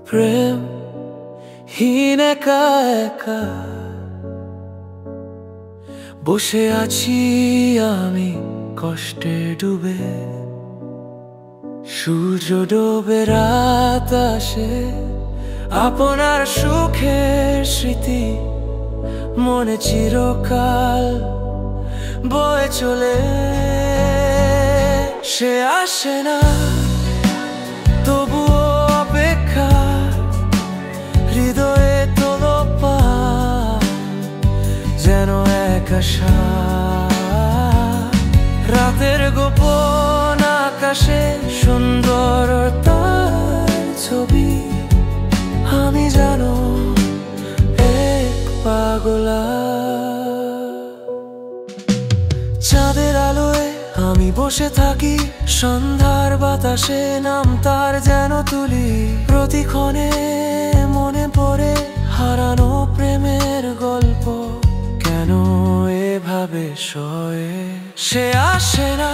প্রেম হীন একা একা বসে আছি আমি কষ্টে ডুবে। সূর্য ডোবে রাত আসে, আপনার সুখের স্মৃতি মনে চিরকাল বয়ে চলে। সে আসে না তবুও অপেক্ষা, হৃদয়ে তোলো পায় যেন এক আশা। রাতের গোপন আকাশে সুন্দরতার ছবি, আমি জানো এক পাগলা। চাঁদের আলোয় আমি বসে থাকি, সন্ধ্যার বাতাসে নাম তার যেন তুলি। প্রতিক্ষণে মনে পড়ে হারানো প্রেমের গল্প, কেন এভাবে সয়ে। সে আসে না